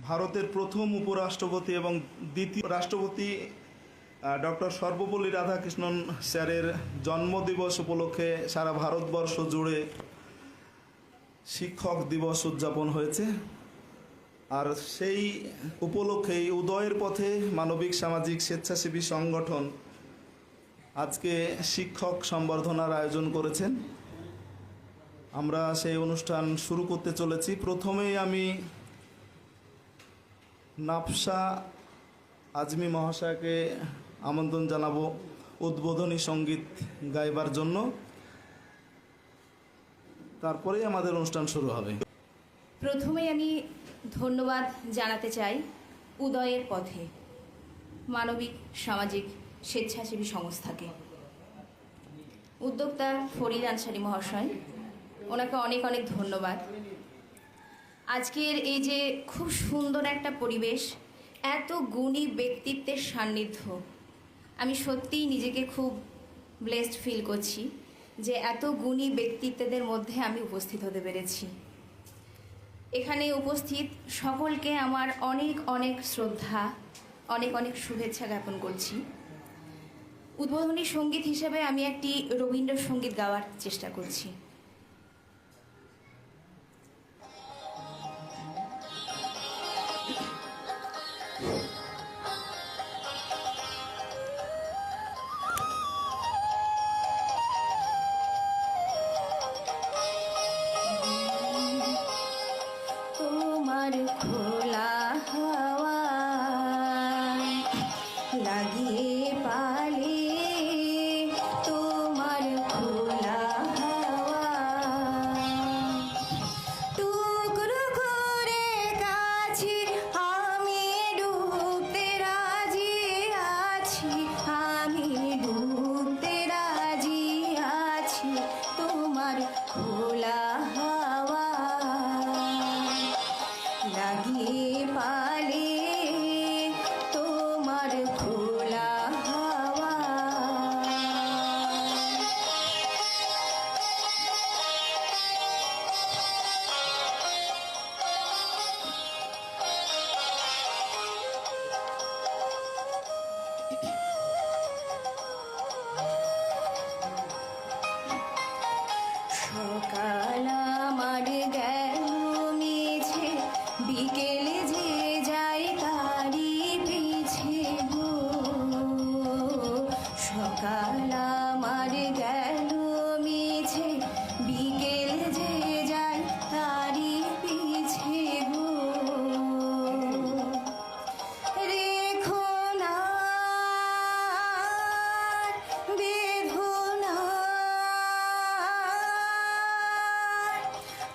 ভারতের প্রথম উপরাষ্ট্রপতি এবং দ্বিতীয় রাষ্ট্রপতি ডক্টর সর্বপল্লী রাধাকৃষ্ণন স্যারের জন্মদিবস উপলক্ষে সারা ভারতবর্ষ জুড়ে শিক্ষক দিবস উদযাপন হয়েছে। আর সেই উপলক্ষেই উদয়ের পথে মানবিক সামাজিক স্বেচ্ছাসেবী সংগঠন আজকে শিক্ষক সম্বর্ধনার আয়োজন করেছেন। আমরা সেই অনুষ্ঠান শুরু করতে চলেছি। প্রথমেই আমি নাফসা আজমি মহাশয়কে আমন্ত্রণ জানাবো উদ্বোধনী সঙ্গীত গাইবার জন্য। তারপরেই আমাদের অনুষ্ঠান শুরু হবে। প্রথমেই আমি ধন্যবাদ জানাতে চাই উদয়ের পথে মানবিক সামাজিক স্বেচ্ছাসেবী সংস্থাকে। উদ্যোক্তা ফরিদ আনসারী মহাশয়, ওনাকে অনেক অনেক ধন্যবাদ। আজকের এই যে খুব সুন্দর একটা পরিবেশ, এত গুণী ব্যক্তিত্বের সান্নিধ্য, আমি সত্যিই নিজেকে খুব ব্লেসড ফিল করছি যে এত গুণী ব্যক্তিত্বদের মধ্যে আমি উপস্থিত হতে পেরেছি। এখানে উপস্থিত সকলকে আমার অনেক অনেক শ্রদ্ধা, অনেক অনেক শুভেচ্ছা জ্ঞাপন করছি। উদ্বোধনী সঙ্গীত হিসেবে আমি একটি রবীন্দ্রসঙ্গীত গাওয়ার চেষ্টা করছি। তোমার খোলা হাওয়া লাগিয়ে পালে, তোমার খোলা হাওয়া টুকরো করে কাছে আমি ডুবতে রাজি আছি, আমি ডুবতে রাজি আছি। তোমার খোলা হাওয়া লাগিয়ে পালে, তোমার খোলা হাওয়া সকাল আমার গেল মিছে, বিকেল যে যায় তারি পিছে গো। সকাল আমার গেল মিছে, বিকেল যে যায় তারি পিছে গো। রেখো না বেদনা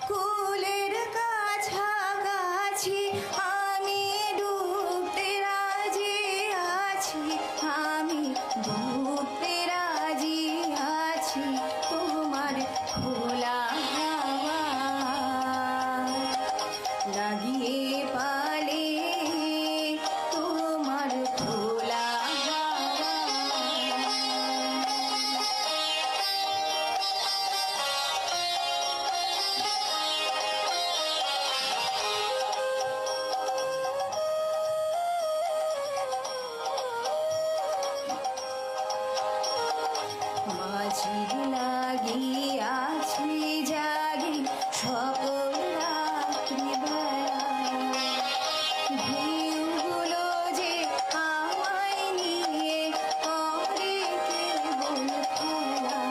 কুলের কাছাকাছি, আমি ডুবতে রাজি আছি, আমি ডুবতে রাজি আছি। তোমার খোলা হাওয়া লাগিয়ে পালে, তোমার খোলা হাওয়া মাঝি লাগিয়াছি জাগি সকল রাত্রিবেলা, ঢেউগুলো যে আমায় নিয়ে করে কেবল খেলা।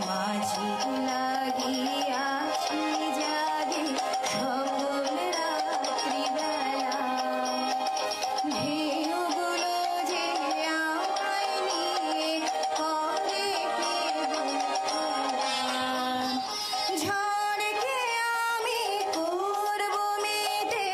মাঝি লাগিয়াছি জাগি সকল রাত্রিবেলা, ঢেউগুলো যে আমায় নিয়ে করে কেবল খেলা। ঝড়কে আমি করব মেতে,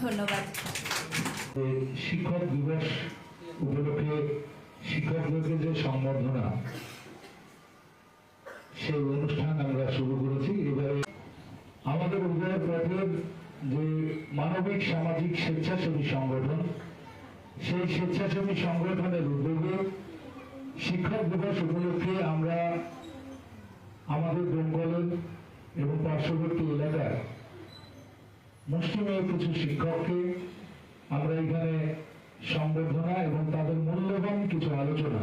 ধন্যবাদ। শিক্ষক দিবস উপলক্ষে শিক্ষকদেরকে যে সংবর্ধনা, সেই অনুষ্ঠান আমরা শুরু করেছি। এবারে আমাদের উদয় পথের যে মানবিক সামাজিক স্বেচ্ছাসেবী সংগঠন, সেই স্বেচ্ছাসেবী সংগঠনের উদ্যোগে শিক্ষক দিবস উপলক্ষে আমরা আমাদের দমকলের এবং পার্শ্ববর্তী এলাকার মুষ্টিমেয় কিছু শিক্ষককে আমরা এখানে সংবর্ধনা এবং তাদের মূল্যবান কিছু আলোচনা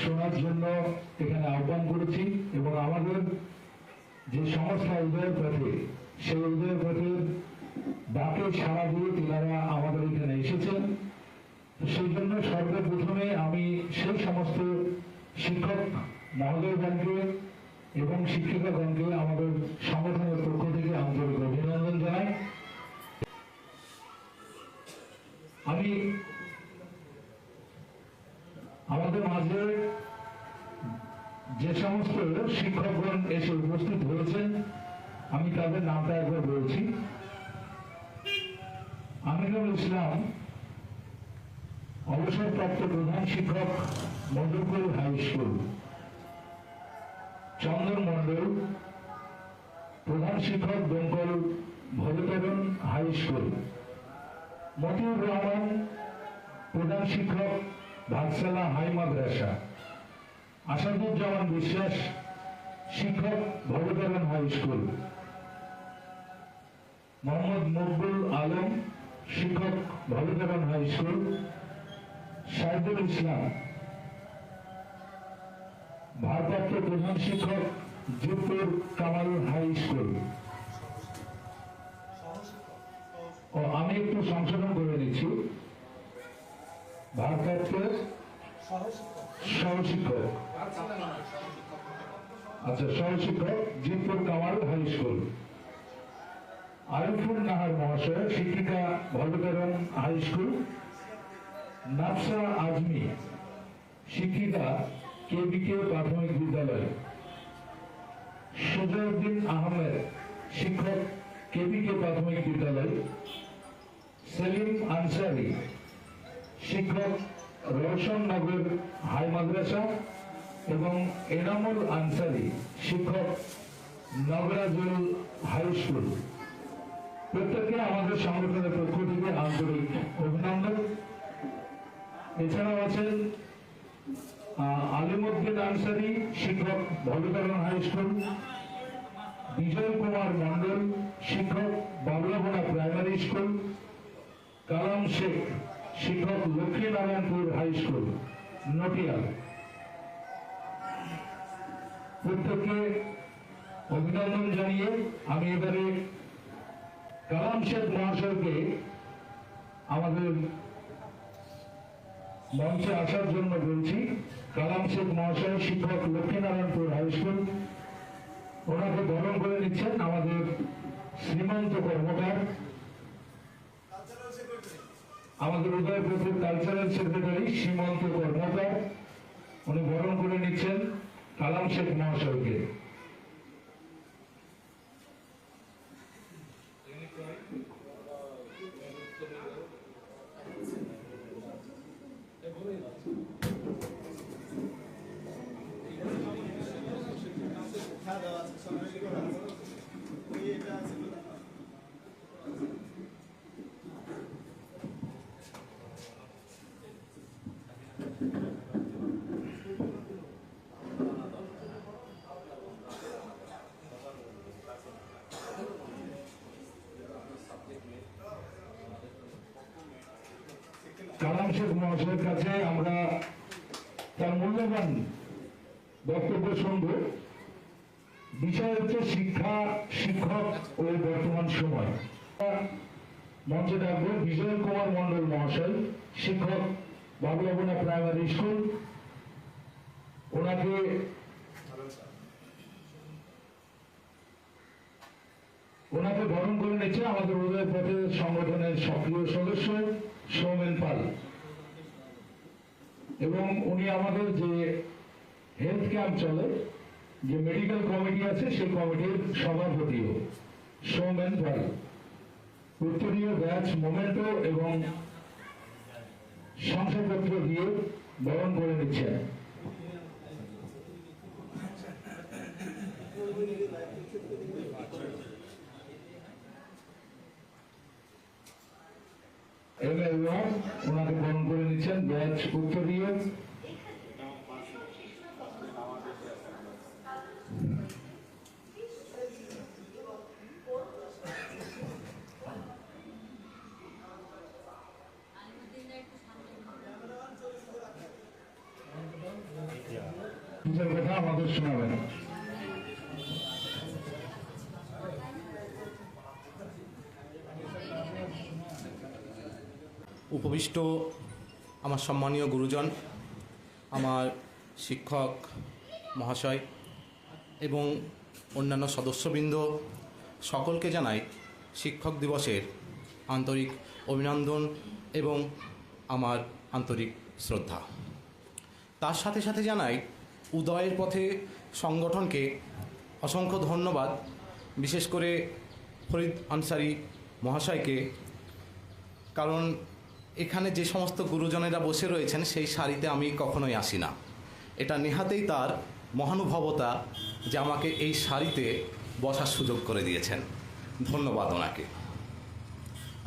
শোনার জন্য এখানে আহ্বান করেছি। এবং আমাদের যে সংস্থা উদয়ের পথে, সেই উদয়ের পথের ডাকে সাড়া দিয়ে তিনারা আমাদের এখানে এসেছেন। সেই জন্য সর্বপ্রথমে আমি সেই সমস্ত শিক্ষক মহোদয়গণকে এবং শিক্ষিকাগণকে আমাদের সংগঠনের পক্ষ থেকে আন্তরিক অভিনন্দন জানাই। আমি আমাদের মাঝে যে সমস্ত শিক্ষকগণ এসে উপস্থিত হয়েছেন, আমি তাদের নামটা একবার বলছি। আমিনুল ইসলাম, অবসরপ্রাপ্ত প্রধান শিক্ষক, মধুপুর হাই স্কুল। চন্দন মন্ডল, প্রধান শিক্ষক, দমকল ভবতরণ হাই স্কুল। মতিউর রহমান, প্রধান শিক্ষক, ভাগশালা হাই মাদ্রাসা। আসাদুজ্জামান বিশ্বাস, শিক্ষক, ভবতরণ হাই স্কুল। মোহাম্মদ মকবুল আলম, শিক্ষক, ভবতরণ হাই স্কুল। সাইদুল ইসলাম, ভারপ্রাপ্ত প্রধান শিক্ষক, জুপুর কামাল হাই স্কুল। ও আমি একটু সংশোধন করে নিচ্ছি, ভারপ্রাপ্ত সহশিক্ষক, আচ্ছা সহশিক্ষক, জিতপুর কামাল হাই স্কুল। আরিফুল নাহার মহাশয়, শিক্ষিকা, ভবতরণ হাই স্কুল। নাফসা আজমি, শিক্ষিকা, কেবিকে প্রাথমিক বিদ্যালয়। সুজউদ্দিন আহমেদ, শিক্ষক, কেবিকে প্রাথমিক বিদ্যালয়। সেলিম আনসারি, শিক্ষক, রওশননগর হাই মাদ্রাসা। এবং এনামুল আনসারি, শিক্ষক, নগরাজুল হাই স্কুল। প্রত্যেককে আমাদের সংগঠনের পক্ষ থেকে আন্তরিক অভিনন্দন। এছাড়াও আছেন আলিমউদ্দিন আনসারি, শিক্ষক, ভবতরণ হাই স্কুল। বিজয় কুমার মন্ডল, শিক্ষক, বাবলাবোনা প্রাইমারি স্কুল। কালাম শেখ, শিক্ষক, লক্ষ্মীনারায়ণপুর হাই স্কুল, নটিয়াল। প্রত্যেককে অভিনন্দন জানিয়ে আমি এবারে কালাম শেখ মহাশয়কে আমাদের মঞ্চে আসার জন্য বলছি। কালাম শেখ মহাশয়, শিক্ষক, লক্ষ্মীনারায়ণপুর হাই স্কুল। ওনাকে বরণ করে নিচ্ছেন আমাদের শ্রীমন্ত কর্মকার, আমাদের উদয়পুরের কালচারাল সেক্রেটারি শ্রীমন্ত কর্মকার। উনি বরণ করে নিচ্ছেন কালাম শেখ মহাশয়কে। কালাম শেখ মহাশয়ের কাছে আমরা তার মূল্যবান বক্তব্য শুনব। বিষয় হচ্ছে শিক্ষা, শিক্ষক ও বর্তমান সময়। মঞ্চে ডাকবো বিজয় কুমার মন্ডল মহাশয়, শিক্ষক, বাবলাবোনা প্রাইমারি স্কুল। ওনাকে বরণ করে নিচ্ছে আমাদের উদয় পথের সংগঠনের সক্রিয় সদস্য সৌমেন পাল। এবং উনি আমাদের যে হেলথ ক্যাম্প চলে, যে মেডিকেল কমিটি আছে, সেই কমিটির সভাপতিও সৌমেন পাল। উত্তরীয় ব্যাচ মোমেন্টো এবং শংসাপত্র দিয়ে বরণ করে নিচ্ছেন। ওনাকে বরণ করে নিচ্ছেন ব্যাচ উত্তরীয়। নিজের কথা আমাদের শোনাবেন। উপবিষ্ট আমার সম্মানীয় গুরুজন, আমার শিক্ষক মহাশয় এবং অন্যান্য সদস্যবৃন্দ, সকলকে জানাই শিক্ষক দিবসের আন্তরিক অভিনন্দন এবং আমার আন্তরিক শ্রদ্ধা। তার সাথে সাথে জানাই উদয়ের পথে সংগঠনকে অসংখ্য ধন্যবাদ, বিশেষ করে ফরিদ আনসারি মহাশয়কে, কারণ এখানে যে সমস্ত গুরুজনেরা বসে রয়েছেন সেই সারিতে আমি কখনোই আসি না। এটা নেহাতেই তার মহানুভবতা যে আমাকে এই সারিতে বসার সুযোগ করে দিয়েছেন। ধন্যবাদ ওনাকে।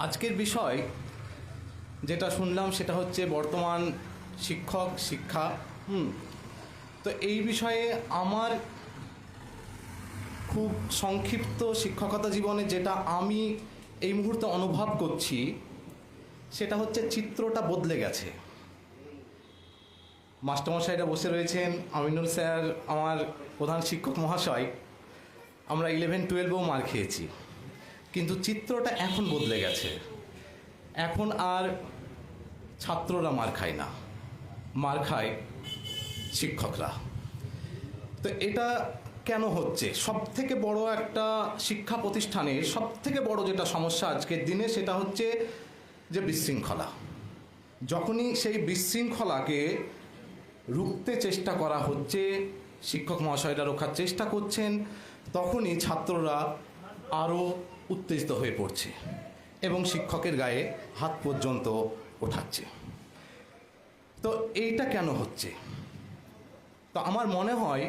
আজকের বিষয় যেটা শুনলাম সেটা হচ্ছে বর্তমান শিক্ষক শিক্ষা। তো এই বিষয়ে আমার খুব সংক্ষিপ্ত শিক্ষকতা জীবনে যেটা আমি এই মুহূর্তে অনুভব করছি সেটা হচ্ছে চিত্রটা বদলে গেছে। মাস্টারমশাইরা বসে রয়েছেন, আমিনুল স্যার আমার প্রধান শিক্ষক মহাশয়, আমরা 11-12-ও মার খেয়েছি, কিন্তু চিত্রটা এখন বদলে গেছে। এখন আর ছাত্ররা মার খায় না, মার খায় শিক্ষকরা। তো এটা কেন হচ্ছে? সবথেকে বড় একটা শিক্ষা প্রতিষ্ঠানের সবথেকে বড় যেটা সমস্যা আজকের দিনে সেটা হচ্ছে যে বিশৃঙ্খলা। যখনই সেই বিশৃঙ্খলাকে রুখতে চেষ্টা করা হচ্ছে, শিক্ষক মহাশয়রা রোখার চেষ্টা করছেন, তখনই ছাত্ররা আরও উত্তেজিত হয়ে পড়ছে এবং শিক্ষকের গায়ে হাত পর্যন্ত ওঠাচ্ছে। তো এইটা কেন হচ্ছে? তো আমার মনে হয়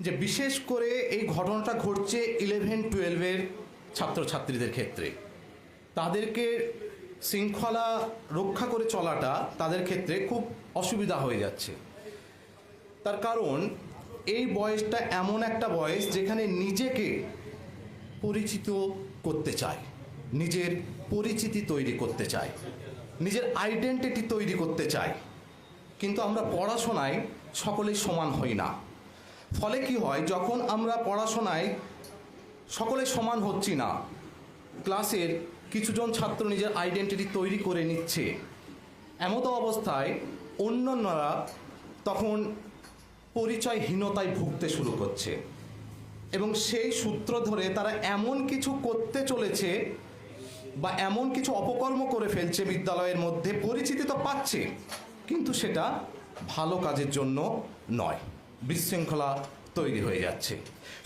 যে বিশেষ করে এই ঘটনাটা ঘটছে 11-12-এর ছাত্রছাত্রীদের ক্ষেত্রে। তাদেরকে শৃঙ্খলা রক্ষা করে চলাটা তাদের ক্ষেত্রে খুব অসুবিধা হয়ে যাচ্ছে। তার কারণ এই বয়সটা এমন একটা বয়স যেখানে নিজেকে পরিচিত করতে চায়, নিজের পরিচিতি তৈরি করতে চায়, নিজের আইডেন্টিটি তৈরি করতে চায়। কিন্তু আমরা পড়াশোনায় সকলেই সমান হই না। ফলে কি হয়, যখন আমরা পড়াশোনায় সকলে সমান হচ্ছি না, ক্লাসের কিছুজন ছাত্র নিজের আইডেন্টিটি তৈরি করে নিচ্ছে, এমতো অবস্থায় অন্যান্যরা তখন পরিচয়হীনতায় ভুগতে শুরু করছে এবং সেই সূত্র ধরে তারা এমন কিছু করতে চলেছে বা এমন কিছু অপকর্ম করে ফেলছে বিদ্যালয়ের মধ্যে। পরিচিতি তো পাচ্ছে, কিন্তু সেটা ভালো কাজের জন্য নয়, বিশৃঙ্খলা তৈরি হয়ে যাচ্ছে।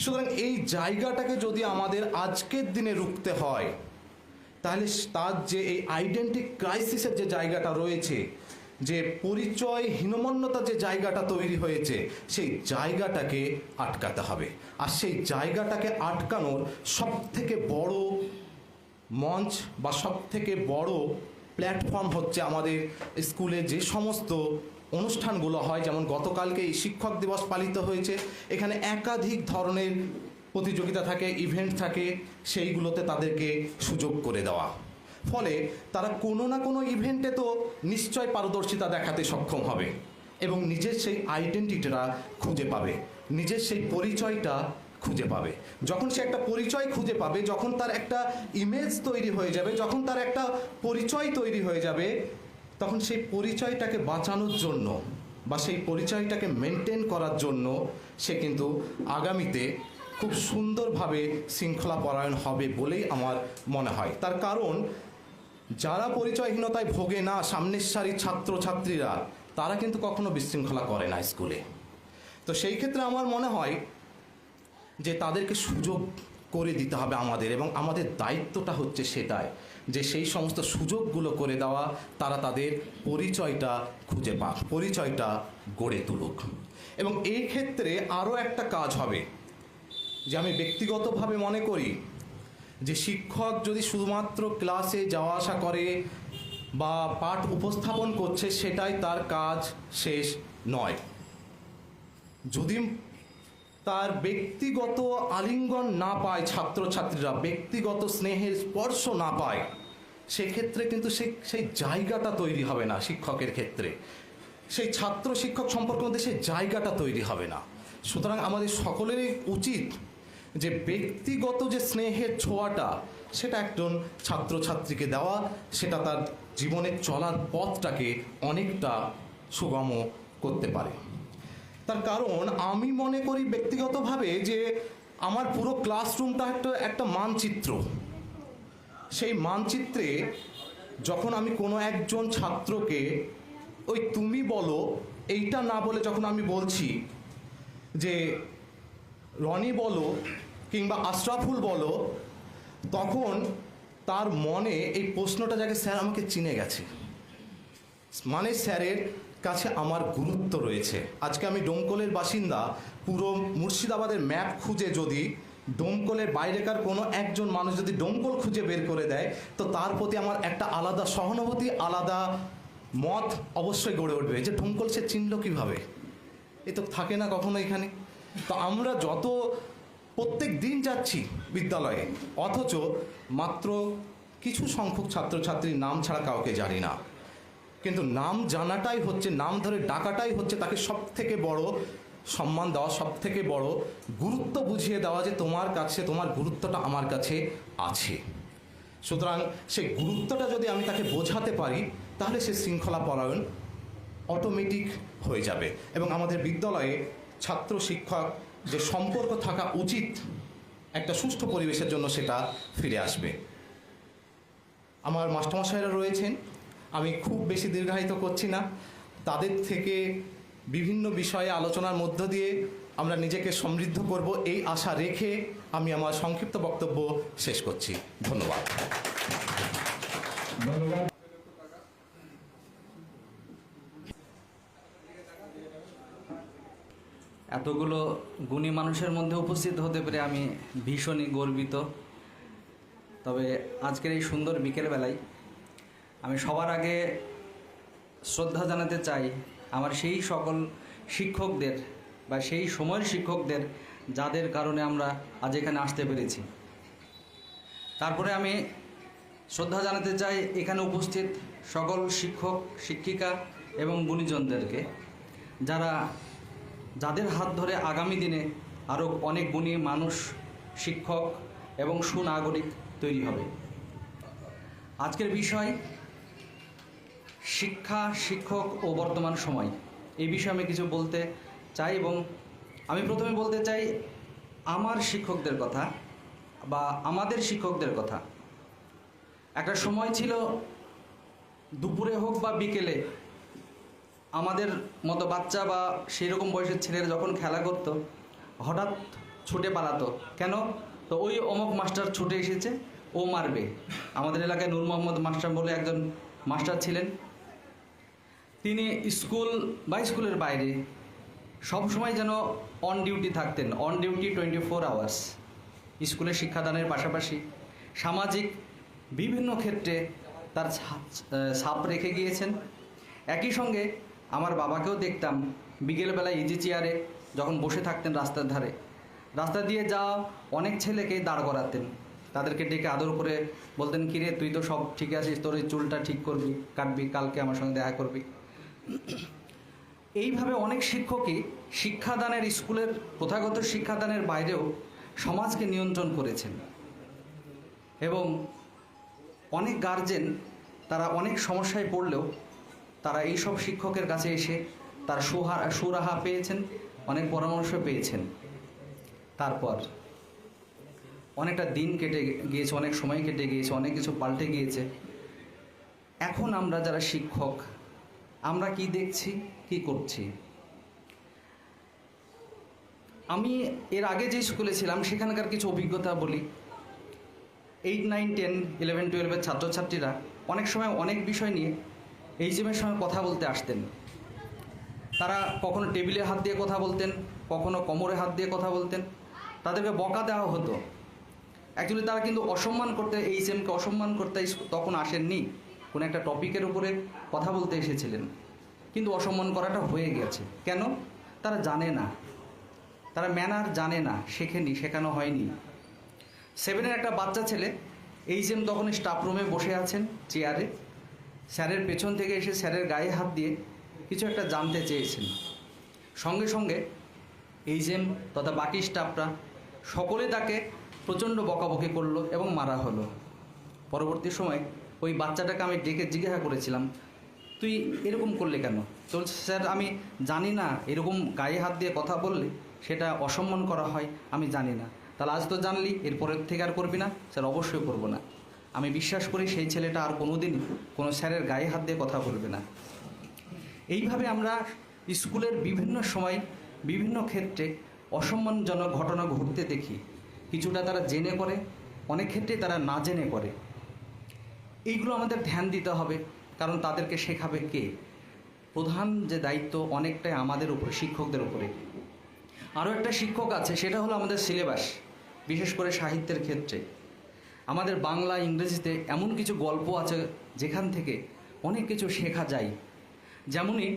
সুতরাং এই জায়গাটাকে যদি আমাদের আজকের দিনে রুখতে হয়, তাহলে তার যে এই আইডেন্টি ক্রাইসিসের যে জায়গাটা রয়েছে, যে পরিচয় হীনমন্যতার যে জায়গাটা তৈরি হয়েছে, সেই জায়গাটাকে আটকাতে হবে। আর সেই জায়গাটাকে আটকানোর সবথেকে বড় মঞ্চ বা সবথেকে বড় প্ল্যাটফর্ম হচ্ছে আমাদের স্কুলে যে সমস্ত অনুষ্ঠানগুলো হয়। যেমন গতকালকে এই শিক্ষক দিবস পালিত হয়েছে, এখানে একাধিক ধরনের প্রতিযোগিতা থাকে, ইভেন্ট থাকে, সেইগুলোতে তাদেরকে সুযোগ করে দেওয়া। ফলে তারা কোনো না কোনো ইভেন্টে তো নিশ্চয় পারদর্শিতা দেখাতে সক্ষম হবে এবং নিজের সেই আইডেন্টিটিটা খুঁজে পাবে, নিজের সেই পরিচয়টা খুঁজে পাবে। যখন সে একটা পরিচয় খুঁজে পাবে, যখন তার একটা ইমেজ তৈরি হয়ে যাবে, যখন তার একটা পরিচয় তৈরি হয়ে যাবে, তখন সেই পরিচয়টাকে বাঁচানোর জন্য বা সেই পরিচয়টাকে মেনটেন করার জন্য সে কিন্তু আগামীতে খুব সুন্দরভাবে শৃঙ্খলা পরায়ণ হবে বলেই আমার মনে হয়। তার কারণ যারা পরিচয়হীনতায় ভোগে না, সামনের সারির ছাত্রছাত্রীরা, তারা কিন্তু কখনো বিশৃঙ্খলা করে না স্কুলে। তো সেই ক্ষেত্রে আমার মনে হয় যে তাদেরকে সুযোগ করে দিতে হবে আমাদের, এবং আমাদের দায়িত্বটা হচ্ছে সেটাই যে সেই সমস্ত সুযোগগুলো করে দেওয়া, তারা তাদের পরিচয়টা খুঁজে পাক, পরিচয়টা গড়ে তুলুক। এবং এই ক্ষেত্রে আরও একটা কাজ হবে যে আমি ব্যক্তিগতভাবে মনে করি যে শিক্ষক যদি শুধুমাত্র ক্লাসে যাওয়া আসা করে বা পাঠ উপস্থাপন করছে সেটাই তার কাজ শেষ নয়। যদি তার ব্যক্তিগত আলিঙ্গন না পায় ছাত্রছাত্রীরা, ব্যক্তিগত স্নেহের স্পর্শ না পায়, সেক্ষেত্রে কিন্তু সেই জায়গাটা তৈরি হবে না শিক্ষকের ক্ষেত্রে, সেই ছাত্র শিক্ষক সম্পর্কের মধ্যে সেই জায়গাটা তৈরি হবে না। সুতরাং আমাদের সকলেরই উচিত যে ব্যক্তিগত যে স্নেহের ছোঁয়াটা সেটা একজন ছাত্রছাত্রীকে দেওয়া, সেটা তার জীবনের চলার পথটাকে অনেকটা সুগম করতে পারে। তার কারণ আমি মনে করি ব্যক্তিগতভাবে যে আমার পুরো ক্লাসরুমটা একটা মানচিত্র। সেই মানচিত্রে যখন আমি কোনো একজন ছাত্রকে ওই তুমি বলো এইটা না বলে যখন আমি বলছি যে রনি বলো কিংবা আশরাফুল বলো, তখন তার মনে এই প্রশ্নটা জাগে, স্যার আমাকে চিনে গেছে, মানে স্যারের কাছে আমার গুরুত্ব রয়েছে। আজকে আমি ডোমকলের বাসিন্দা, পুরো মুর্শিদাবাদের ম্যাপ খুঁজে যদি ডোমকলের বাইরেকার কোনো একজন মানুষ যদি ডোমকল খুঁজে বের করে দেয়, তো তার প্রতি আমার একটা আলাদা সহানুভূতি, আলাদা মত অবশ্যই গড়ে উঠবে যে ডোমকল সে চিনল কীভাবে, এ তো থাকে না কখনো এখানে। তো আমরা যত প্রত্যেক দিন যাচ্ছি বিদ্যালয়ে, অথচ মাত্র কিছু সংখ্যক ছাত্রছাত্রীর নাম ছাড়া কাউকে জানি না, কিন্তু নাম জানাটাই হচ্ছে, নাম ধরে ডাকাটাই হচ্ছে তাকে সব থেকে বড় সম্মান দেওয়া, সব থেকে বড় গুরুত্ব বুঝিয়ে দেওয়া যে তোমার কাছে তোমার গুরুত্বটা আমার কাছে আছে। সুতরাং সেই গুরুত্বটা যদি আমি তাকে বোঝাতে পারি, তাহলে সে শৃঙ্খলা পরায়ণ অটোমেটিক হয়ে যাবে, এবং আমাদের বিদ্যালয়ে ছাত্র শিক্ষক যে সম্পর্ক থাকা উচিত একটা সুষ্ঠু পরিবেশের জন্য, সেটা ফিরে আসবে। আমার মাস্টারমশাইরা রয়েছেন, আমি খুব বেশি দীর্ঘায়িত করছি না, তাদের থেকে বিভিন্ন বিষয়ে আলোচনার মধ্য দিয়ে আমরা নিজেকে সমৃদ্ধ করব এই আশা রেখে আমি আমার সংক্ষিপ্ত বক্তব্য শেষ করছি। ধন্যবাদ। ধন্যবাদ। এতগুলো গুণী মানুষের মধ্যে উপস্থিত হতে পেরে আমি ভীষণই গর্বিত। তবে আজকের এই সুন্দর বিকেলবেলায় আমি সবার আগে শ্রদ্ধা জানাতে চাই আমার সেই সকল শিক্ষকদের বা সেই সময়ের শিক্ষকদের যাদের কারণে আমরা আজ এখানে আসতে পেরেছি। তারপরে আমি শ্রদ্ধা জানাতে চাই এখানে উপস্থিত সকল শিক্ষক শিক্ষিকা এবং গুণীজনদেরকে, যাদের হাত ধরে আগামী দিনে আরও অনেক গুণী মানুষ, শিক্ষক এবং সুনাগরিক তৈরি হবে। আজকের বিষয় শিক্ষা, শিক্ষক ও বর্তমান সময়, এই বিষয়ে আমি কিছু বলতে চাই। এবং আমি প্রথমে বলতে চাই আমার শিক্ষকদের কথা বা আমাদের শিক্ষকদের কথা। একটা সময় ছিল দুপুরে হোক বা বিকেলে আমাদের মতো বাচ্চা বা সেই রকম বয়সের ছেলেরা যখন খেলা করত, হঠাৎ ছুটে পালাতো। কেন? তো ওই অমুক মাস্টার ছুটে এসেছে, ও মারবে। আমাদের এলাকায় নূর মোহাম্মদ মাস্টার বলে একজন মাস্টার ছিলেন। তিনি স্কুল বা স্কুলের বাইরে সবসময় যেন অন ডিউটি থাকতেন, অন ডিউটি 24 আওয়ার্স। স্কুলে শিক্ষাদানের পাশাপাশি সামাজিক বিভিন্ন ক্ষেত্রে তার ছাপ রেখে গিয়েছেন। একই সঙ্গে আমার বাবাকেও দেখতাম বিকেলবেলায় ইজি চেয়ারে যখন বসে থাকতেন রাস্তার ধারে, রাস্তা দিয়ে যাওয়া অনেক ছেলেকে দাঁড় করাতেন, তাদেরকে ডেকে আদর করে বলতেন, কিরে তুই তো সব ঠিক আছিস, তোর এই চুলটা ঠিক করবি, কাটবি, কালকে আমার সঙ্গে দেখা করবি। এইভাবে অনেক শিক্ষকই শিক্ষাদানের, স্কুলের প্রথাগত শিক্ষাদানের বাইরেও সমাজকে নিয়ন্ত্রণ করেছেন। এবং অনেক গার্জেন তারা অনেক সমস্যায় পড়লেও তারা এইসব শিক্ষকের কাছে এসে তার সুরাহা পেয়েছেন, অনেক পরামর্শ পেয়েছেন। তারপর অনেকটা দিন কেটে গিয়েছে, অনেক সময় কেটে গিয়েছে, অনেক কিছু পাল্টে গিয়েছে। এখন আমরা যারা শিক্ষক, আমরা কি দেখছি, কি করছি? আমি এর আগে যে স্কুলে ছিলাম সেখানকার কিছু অভিজ্ঞতা বলি। 8, 9, 10, 11, 12-এর ছাত্রছাত্রীরা অনেক সময় অনেক বিষয় নিয়ে এইচএমের সময় কথা বলতে আসতেন। তারা কখনো টেবিলে হাত দিয়ে কথা বলতেন, কখনো কোমরে হাত দিয়ে কথা বলতেন, তাদেরকে বকা দেওয়া হতো। অ্যাকচুয়ালি তারা কিন্তু অসম্মান করতে, এইচএমকে অসম্মান করতে তখন আসেননি, কোনো একটা টপিকের উপরে কথা বলতে এসেছিলেন, কিন্তু অসম্মান করাটা হয়ে গেছে। কেন? তারা জানে না, তারা ম্যানার জানে না, শেখেনি, শেখানো হয়নি। 7-এর একটা বাচ্চা ছেলে, এইচএম তখন স্টাফ রুমে বসে আছেন চেয়ারে, স্যারের পেছন থেকে এসে স্যারের গায়ে হাত দিয়ে কিছু একটা জানতে চেয়েছেন। সঙ্গে সঙ্গে এইচএম তথা বাকি স্টাফরা সকলে তাকে প্রচণ্ড বকাবকি করলো এবং মারা হলো। পরবর্তী সময় ওই বাচ্চাটাকে আমি ডেকে জিজ্ঞাসা করেছিলাম, তুই এরকম করলে কেন? তো স্যার, আমি জানি না এরকম গায়ে হাত দিয়ে কথা বললে সেটা অসম্মান করা হয়, আমি জানি না। তাহলে আজ তো জানলি, এরপরের থেকে আর করবি না? স্যার, অবশ্যই করব না। আমি বিশ্বাস করি সেই ছেলেটা আর কোনোদিনই কোনো স্যারের গায়ে হাত দিয়ে কথা বলবে না। এইভাবে আমরা স্কুলের বিভিন্ন সময় বিভিন্ন ক্ষেত্রে অসম্মানজনক ঘটনা ঘটতে দেখি। কিছুটা তারা জেনে করে, অনেক ক্ষেত্রে তারা না জেনে করে। এইগুলো আমাদের ধ্যান দিতে হবে, কারণ তাদেরকে শেখাবে কে? প্রধান যে দায়িত্ব অনেকটাই আমাদের উপরে, শিক্ষকদের উপরে। আরও একটা শিক্ষক আছে, সেটা হলো আমাদের সিলেবাস, বিশেষ করে সাহিত্যের ক্ষেত্রে। আমাদের বাংলা, ইংরেজিতে এমন কিছু গল্প আছে যেখান থেকে অনেক কিছু শেখা যায়। যেমনই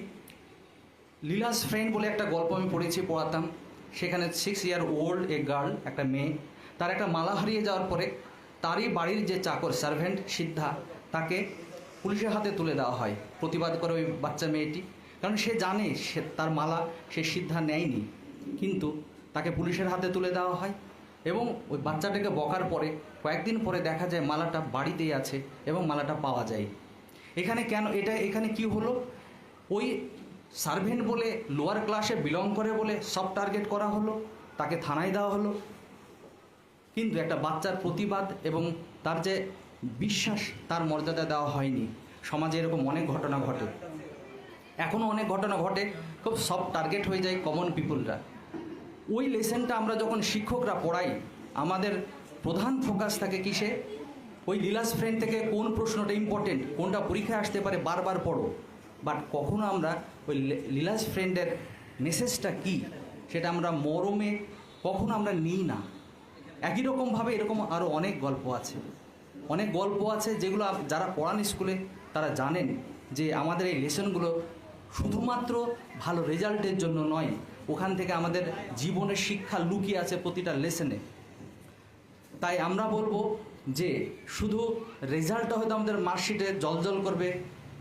লীলাস ফ্রেন্ড বলে একটা গল্প আমি পড়াতাম। সেখানে 6 year old এ গার্ল, একটা মেয়ে, তার একটা মালা হারিয়ে যাওয়ার পরে তারই বাড়ির যে চাকর, সার্ভেন্ট সিদ্ধা, তাকে পুলিশের হাতে তুলে দেওয়া হয়। প্রতিবাদ করে ওই বাচ্চা মেয়েটি, কারণ সে জানে সে তার মালা সে সিদ্ধা নেয়নি, কিন্তু তাকে পুলিশের হাতে তুলে দেওয়া হয়। এবং ওই বাচ্চাটাকে বকার পরে কয়েকদিন পরে দেখা যায় মালাটা বাড়িতেই আছে এবং মালাটা পাওয়া যায়। এখানে কেন এখানে কি হলো? ওই সার্ভেন্ট বলে লোয়ার ক্লাসে বিলং করে বলে সব টার্গেট করা হলো, তাকে থানায় দেওয়া হলো। কিন্তু একটা বাচ্চার প্রতিবাদ এবং তার যে বিশ্বাস, তার মর্যাদা দেওয়া হয়নি। সমাজে এরকম অনেক ঘটনা ঘটে, এখনও অনেক ঘটনা ঘটে, খুব সব টার্গেট হয়ে যায় কমন পিপুলরা। ওই লেসনটা আমরা যখন শিক্ষকরা পড়াই, আমাদের প্রধান ফোকাস থাকে কিসে? ওই লীলাস ফ্রেন্ড থেকে কোন প্রশ্নটা ইম্পর্টেন্ট, কোনটা পরীক্ষায় আসতে পারে, বারবার পড়ো। বাট কখনো আমরা ওই লীলাস ফ্রেন্ডের মেসেজটা কি সেটা আমরা মরমে কখনো আমরা নিই না। একই রকমভাবে এরকম আরও অনেক গল্প আছে, যেগুলো যারা পড়ান স্কুলে তারা জানেন যে আমাদের এই লেসনগুলো শুধুমাত্র ভালো রেজাল্টের জন্য নয়, ওখান থেকে আমাদের জীবনের শিক্ষা লুকিয়ে আছে প্রতিটা লেসনে। তাই আমরা বলবো যে শুধু রেজাল্টটা হয়তো আমাদের মার্কশিটে জলজল করবে,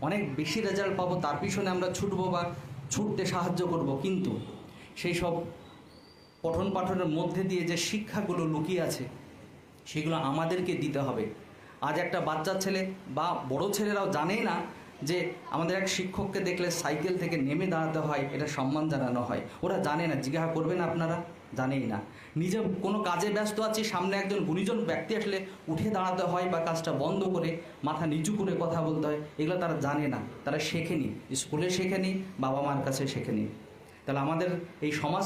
অনেক বেশি রেজাল্ট পাবো, তার পিছনে আমরা ছুটবো বা ছুটতে সাহায্য করব, কিন্তু সেই সব পঠন পাঠনের মধ্যে দিয়ে যে শিক্ষাগুলো লুকিয়ে আছে সেগুলো আমাদেরকে দিতে হবে। আজ একটা বাচ্চা ছেলে বা বড় ছেলেরাও জানেই না যে আমাদের এক শিক্ষককে দেখলে সাইকেল থেকে নেমে দাঁড়াতে হয়, এটা সম্মান জানানো হয়। ওরা জানে না, জিজ্ঞাসা করবেন আপনারা, জানেই না। নিজে কোনো কাজে ব্যস্ত আছি, সামনে একজন গুণীজন ব্যক্তি আসলে উঠে দাঁড়াতে হয় বা কাজটা বন্ধ করে মাথা নিচু করে কথা বলতে হয়, এগুলো তারা জানে না, তারা শেখেনি, স্কুলে শেখেনি, বাবা মার কাছে শেখেনি। তাহলে আমাদের এই সমাজ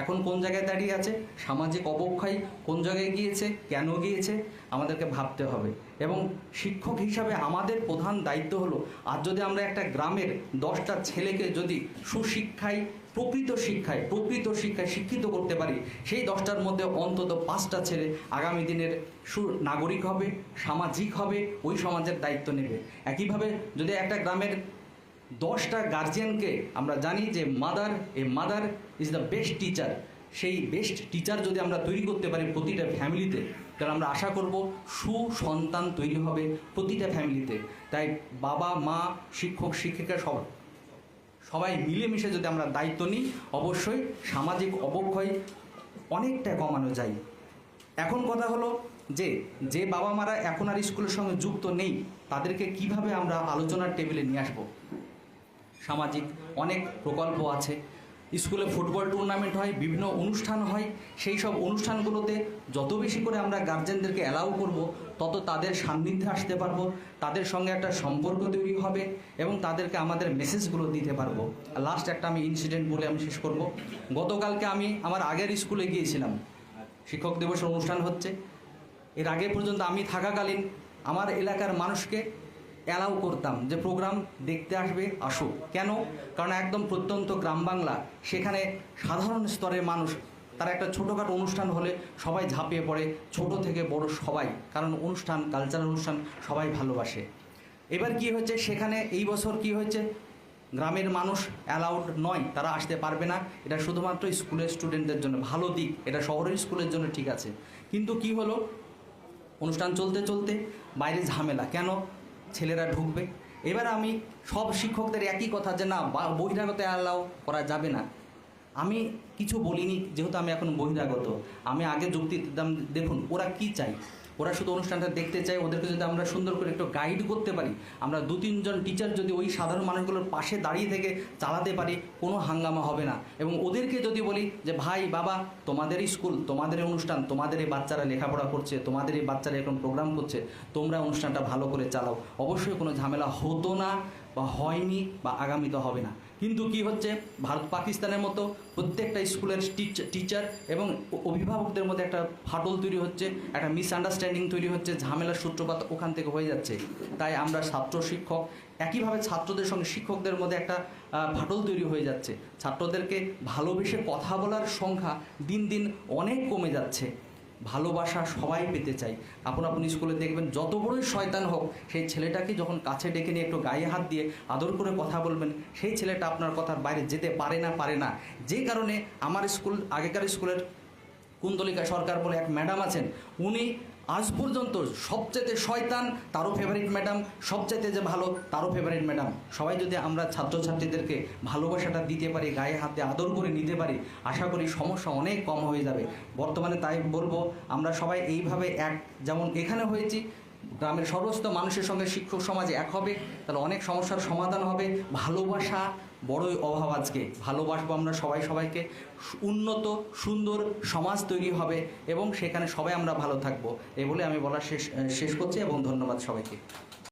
এখন কোন জায়গায় দাঁড়িয়ে আছে, সামাজিক অবক্ষয় কোন জায়গায় গিয়েছে, কেন গিয়েছে, আমাদেরকে ভাবতে হবে। এবং শিক্ষক হিসাবে আমাদের প্রধান দায়িত্ব হলো, আজ যদি আমরা একটা গ্রামের 10টা ছেলেকে যদি সুশিক্ষায়, প্রকৃত শিক্ষায় শিক্ষিত করতে পারি, সেই 10টার মধ্যে অন্তত 5টা ছেলে আগামী দিনের সুনাগরিক হবে, সামাজিক হবে, ওই সমাজের দায়িত্ব নেবে। একইভাবে যদি একটা গ্রামের 10টা গার্জিয়ানকে, আমরা জানি যে mother is the best teacher, সেই বেস্ট টিচার যদি আমরা তৈরি করতে পারি প্রতিটা ফ্যামিলিতে, তাহলে আমরা আশা করব সুসন্তান তৈরি হবে প্রতিটা ফ্যামিলিতে। তাই বাবা মা, শিক্ষক শিক্ষিকা সবাই মিলেমিশে যদি আমরা দায়িত্ব নিই, অবশ্যই সামাজিক অবক্ষয় অনেকটা কমানো যায়। এখন কথা হলো যে বাবা মারা এখন আর স্কুলের সঙ্গে যুক্ত নেই, তাদেরকে কিভাবে আমরা আলোচনার টেবিলে নিয়ে আসবো। সামাজিক অনেক প্রকল্প আছে, স্কুলে ফুটবল টুর্নামেন্ট হয়, বিভিন্ন অনুষ্ঠান হয়। সেই সব অনুষ্ঠানগুলোতে যত বেশি করে আমরা গার্জেনদেরকে অ্যালাউ করব, তত তাদের সান্নিধ্যে আসতে পারবো, তাদের সঙ্গে একটা সম্পর্ক তৈরি হবে এবং তাদেরকে আমাদের মেসেজগুলো দিতে পারবো। লাস্ট একটা আমি ইনসিডেন্ট বলে আমি শেষ করব। গতকালকে আমি আমার আগের স্কুলে গিয়েছিলাম, শিক্ষক দিবসের অনুষ্ঠান হচ্ছে। এর আগে পর্যন্ত আমি থাকাকালীন আমার এলাকার মানুষকে অ্যালাউ করতাম যে প্রোগ্রাম দেখতে আসবে, আসুক। কেন? কারণ একদম প্রত্যন্ত গ্রাম বাংলা, সেখানে সাধারণ স্তরের মানুষ, তারা একটা ছোটোখাটো অনুষ্ঠান হলে সবাই ঝাঁপিয়ে পড়ে, ছোট থেকে বড় সবাই, কারণ অনুষ্ঠান, কালচারাল অনুষ্ঠান সবাই ভালোবাসে। এবার কি হচ্ছে, সেখানে এই বছর কি হয়েছে, গ্রামের মানুষ অ্যালাউড নয়, তারা আসতে পারবে না। এটা শুধুমাত্র স্কুলের স্টুডেন্টদের জন্য, ভালো দিক, এটা শহরের স্কুলের জন্য ঠিক আছে। কিন্তু কি হলো, অনুষ্ঠান চলতে চলতে বাইরে ঝামেলা, কেন? ছেলেরা ঢুকবে। এবার আমি সব শিক্ষকদের একই কথা, যে না, বহিরাগত অ্যালাউ করা যাবে না। আমি কিছু বলিনি, যেহেতু আমি এখন বহিরাগত। আমি আগে যুক্তি দিতাম, দেখুন ওরা কি চাই, ওরা শুধু অনুষ্ঠানটা দেখতে চায়। ওদেরকে যদি আমরা সুন্দর করে একটু গাইড করতে পারি, আমরা 2-3 জন টিচার যদি ওই সাধারণ মানুষগুলোর পাশে দাঁড়িয়ে থেকে চালাতে পারি, কোনো হাঙ্গামা হবে না। এবং ওদেরকে যদি বলি যে ভাই বাবা, তোমাদের স্কুল, তোমাদের অনুষ্ঠান, তোমাদের এই বাচ্চারা লেখাপড়া করছে, তোমাদের এই বাচ্চারা এখন প্রোগ্রাম করছে, তোমরা অনুষ্ঠানটা ভালো করে চালাও, অবশ্যই কোনো ঝামেলা হতো না বা হয়নি বা আগামীতে হবে না। কিন্তু কি হচ্ছে, ভারত পাকিস্তানের মতো প্রত্যেকটা স্কুলের টিচার এবং অভিভাবকদের মধ্যে একটা ফাটল তৈরি হচ্ছে, একটা মিসআন্ডারস্ট্যান্ডিং তৈরি হচ্ছে, ঝামেলার সূত্রপাত ওখান থেকে হয়ে যাচ্ছে। তাই আমরা ছাত্র শিক্ষক, একইভাবে ছাত্রদের সঙ্গে শিক্ষকদের মধ্যে একটা ফাটল তৈরি হয়ে যাচ্ছে। ছাত্রদেরকে ভালোবেসে কথা বলার সংখ্যা দিন দিন অনেক কমে যাচ্ছে। ভালোবাসা সবাই পেতে চাই। আপনি স্কুলে দেখবেন, যত বড়ই শয়তান হোক, সেই ছেলেটাকে যখন কাছে ডেকে নিয়ে একটু গায়ে হাত দিয়ে আদর করে কথা বলবেন, সেই ছেলেটা আপনার কথার বাইরে যেতে পারে না। যে কারণে আমার স্কুল, আগেকার স্কুলের কুন্দলিকা সরকার বলে এক ম্যাডাম আছেন, উনি আজ পর্যন্ত সবচেয়ে শয়তান তারও ফেভারিট ম্যাডাম, সবচেয়ে যে ভালো তারও ফেভারিট ম্যাডাম। সবাই যদি আমরা ছাত্রছাত্রীদেরকে ভালোবাসাটা দিতে পারি, গায়ে হাতে আদর করে নিতে পারি, আশা করি সমস্যা অনেক কম হয়ে যাবে বর্তমানে। তাই বলবো, আমরা সবাই এইভাবে এক, যেমন এখানে হয়েছি, গ্রামের সমস্ত মানুষের সঙ্গে শিক্ষক সমাজ এক হবে, তাহলে অনেক সমস্যার সমাধান হবে। ভালোবাসা বড়ই অভাব আজকে, ভালোবাসবো আমরা সবাই সবাইকে, উন্নত সুন্দর সমাজ তৈরি হবে এবং সেখানে সবাই আমরা ভালো থাকবো। এই বলে আমি বলা শেষ করছি এবং ধন্যবাদ সবাইকে।